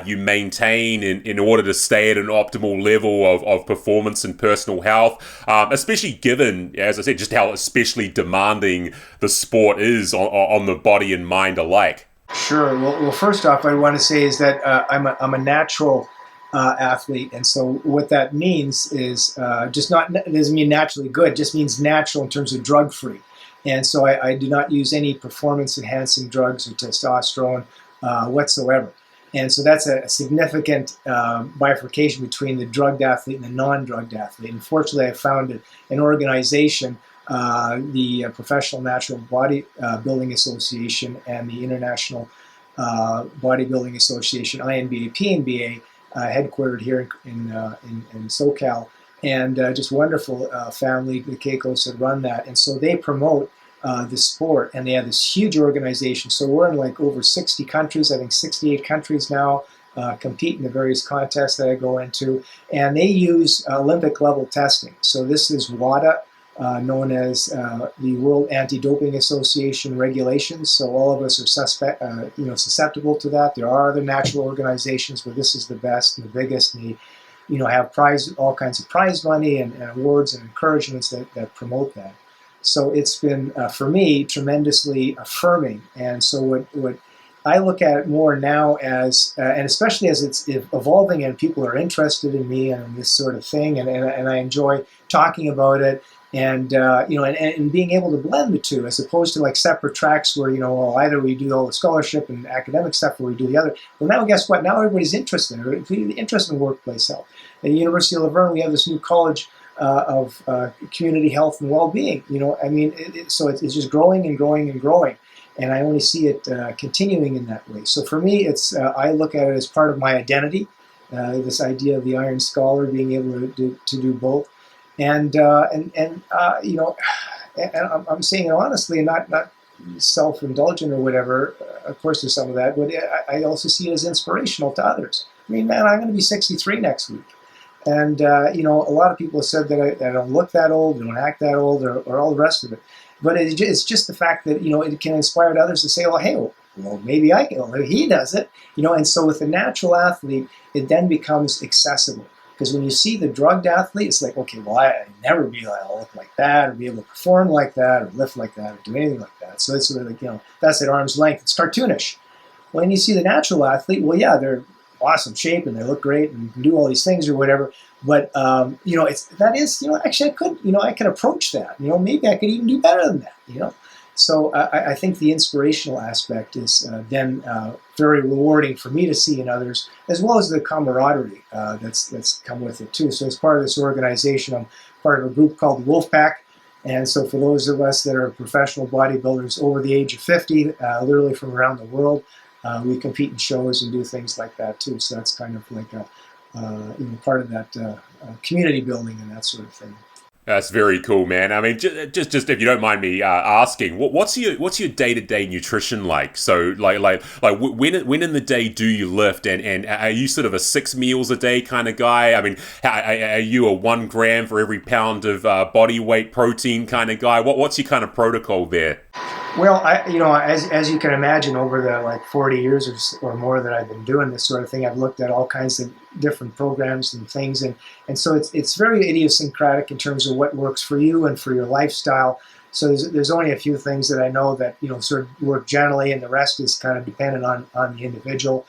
A: you maintain in order to stay at an optimal level of performance and personal health, especially given, as I said, just how especially demanding the sport is on the body and mind alike?
B: Sure. Well, first off, I want to say is that I'm a natural athlete, and so what that means is doesn't mean naturally good, just means natural in terms of drug free. And so I do not use any performance-enhancing drugs or testosterone whatsoever. And so that's a significant bifurcation between the drugged athlete and the non-drugged athlete. And fortunately, I found an organization, the Professional Natural Body Building Association and the International Bodybuilding Association, INBA, PNBA, headquartered here in SoCal, and just wonderful family. The Keikos had run that, and so they promote the sport, and they have this huge organization. So we're in like over 60 countries, I think 68 countries now, compete in the various contests that I go into, and they use Olympic level testing. So this is WADA, known as the World Anti-Doping Association regulations. So all of us are susceptible to that. There are other natural organizations, but this is the best and the biggest, and they have all kinds of prize money and awards and encouragements that promote that. So it's been, for me, tremendously affirming. And so what I look at it more now as, and especially as it's evolving and people are interested in me and this sort of thing, and I enjoy talking about it, and and being able to blend the two, as opposed to like separate tracks where either we do all the scholarship and academic stuff, or we do the other. Well, now guess what? Now everybody's interested in workplace health. At the University of Laverne, we have this new college of community health and well-being. So it's just growing and growing and growing, and I only see it continuing in that way. So for me, it's I look at it as part of my identity. This idea of the Iron Scholar, being able to do both. And I'm saying it honestly, and not self-indulgent or whatever. Of course, there's some of that, but I also see it as inspirational to others. I mean, man, I'm going to be 63 next week, and a lot of people have said that I don't look that old, don't act that old, or all the rest of it. But it's just the fact that it can inspire others to say, well, maybe I can. Well, he does it, And so with the natural athlete, it then becomes accessible. Because when you see the drugged athlete, it's like, okay, well, I never be able to look like that, or be able to perform like that, or lift like that, or do anything like that. So it's sort of like, that's at arm's length. It's cartoonish. When you see the natural athlete, well, yeah, they're awesome shape and they look great and can do all these things or whatever. But actually, I could approach that. Maybe I could even do better than that. So I think the inspirational aspect is then very rewarding for me to see in others, as well as the camaraderie that's come with it too. So as part of this organization, I'm part of a group called the Wolfpack. And so for those of us that are professional bodybuilders over the age of 50, literally from around the world, we compete in shows and do things like that too. So that's kind of like part of that community building and that sort of thing.
A: That's very cool, man. I mean, just if you don't mind me asking, what's your day-to-day nutrition like? So, like when in the day do you lift, and are you sort of a 6 meals a day kind of guy? I mean, are you a 1 gram for every pound of body weight protein kind of guy? What's your kind of protocol there?
B: Well, as you can imagine, over the 40 years or more that I've been doing this sort of thing, I've looked at all kinds of different programs and things, and so it's very idiosyncratic in terms of what works for you and for your lifestyle. So there's only a few things that I know that sort of work generally, and the rest is kind of dependent on the individual.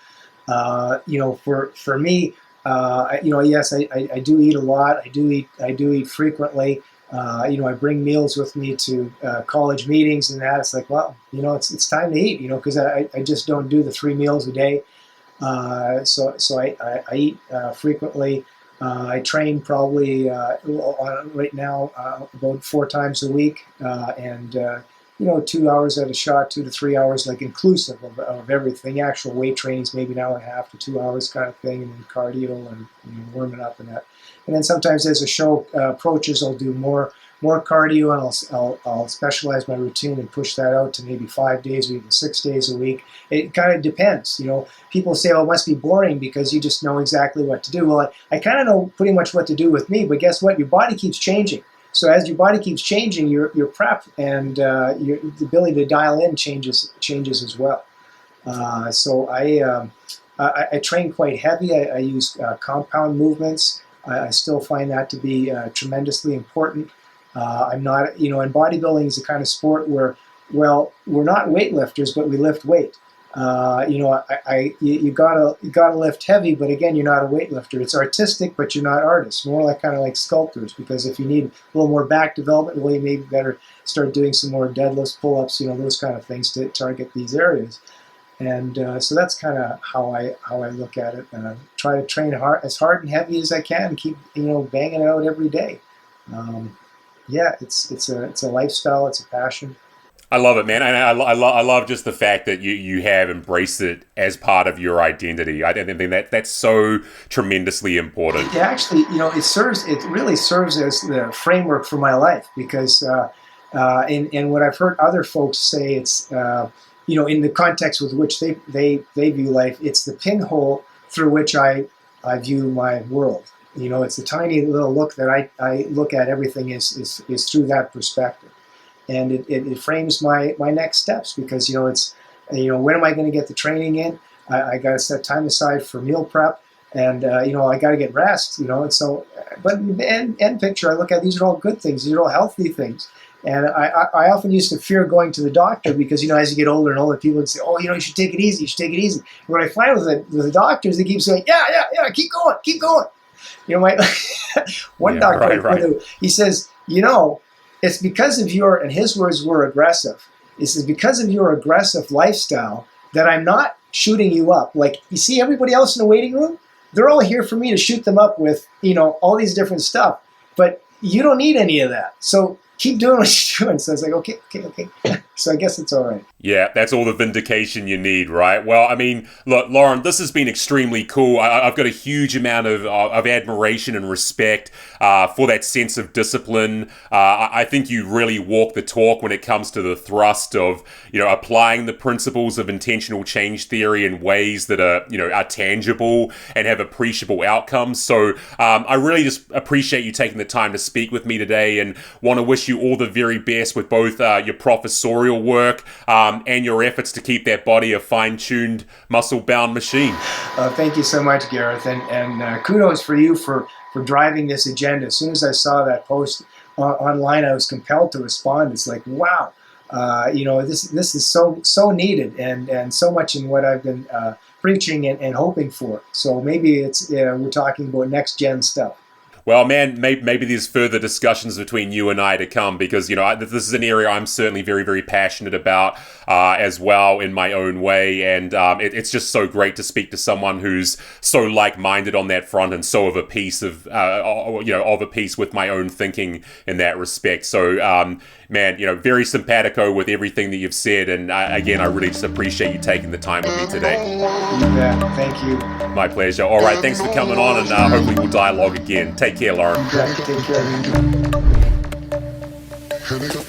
B: For me, yes, I do eat a lot. I do eat frequently. I bring meals with me to college meetings and that. It's like, well, it's time to eat, because I just don't do the 3 meals a day. So I eat frequently. I train probably right now about 4 times a week, and 2 hours at a shot, 2 to 3 hours, like inclusive of everything. Actual weight training is maybe an hour and a half to 2 hours kind of thing, and then cardio and warming up and that. And then sometimes as the show approaches, I'll do more cardio, and I'll specialize my routine and push that out to maybe 5 days or even 6 days a week. It kind of depends. People say, oh, it must be boring because you just know exactly what to do. Well, I kind of know pretty much what to do with me, but guess what? Your body keeps changing. So as your body keeps changing, your prep and your ability to dial in changes as well. So I train quite heavy. I use compound movements. I still find that to be tremendously important. I'm not, and bodybuilding is the kind of sport where, well, we're not weightlifters, but we lift weight. You gotta lift heavy, but again, you're not a weightlifter. It's artistic, but you're not artists. More like kind of like sculptors, because if you need a little more back development, well, you maybe better start doing some more deadlifts, pull-ups, those kind of things to target these areas. And so that's kind of how I look at it. Try to train as hard and heavy as I can, and keep banging it out every day. It's a lifestyle. It's a passion.
A: I love it, man. And I love just the fact that you have embraced it as part of your identity. I think that's so tremendously important.
B: Yeah, actually, it really serves as the framework for my life, because and what I've heard other folks say, it's in the context with which they view life, it's the pinhole through which I view my world. It's the tiny little look that I look at everything is through that perspective. And it frames my next steps, because it's when am I going to get the training in? I got to set time aside for meal prep, and I got to get rest. And so, but in the end picture, I look at these are all good things. These are all healthy things. And I often used to fear going to the doctor, because as you get older and older, people would say, oh, you should take it easy. You should take it easy. And what I find with the doctors, they keep saying, yeah, keep going. One doctor, right. He says, it's because of and his words were aggressive. He says, because of your aggressive lifestyle that I'm not shooting you up. Like, you see everybody else in the waiting room? They're all here for me to shoot them up with, all these different stuff. But you don't need any of that. So keep doing what you're doing. So I was like, okay. So I guess it's all right.
A: Yeah, that's all the vindication you need, right? Well, I mean, look, Loren, this has been extremely cool. I've got a huge amount of admiration and respect for that sense of discipline. I think you really walk the talk when it comes to the thrust of, applying the principles of intentional change theory in ways that are tangible and have appreciable outcomes. So I really just appreciate you taking the time to speak with me today, and want to wish you all the very best with both your professorial work and your efforts to keep that body a fine-tuned, muscle-bound machine.
B: Thank you so much, Gareth, and kudos for you for driving this agenda. As soon as I saw that post online, I was compelled to respond. It's like, wow, this is so needed, and so much in what I've been preaching and hoping for. So maybe we're talking about next-gen stuff.
A: Well, man, maybe there's further discussions between you and I to come, because, this is an area I'm certainly very, very passionate about as well in my own way. And it's just so great to speak to someone who's so like-minded on that front, and so of a piece of a piece with my own thinking in that respect. So, man, very simpatico with everything that you've said. And again, I really just appreciate you taking the time with me today.
B: You bet. Thank you.
A: My pleasure. All right, thanks for coming on, and hopefully we'll dialogue again. Take care, Loren.
B: Take care.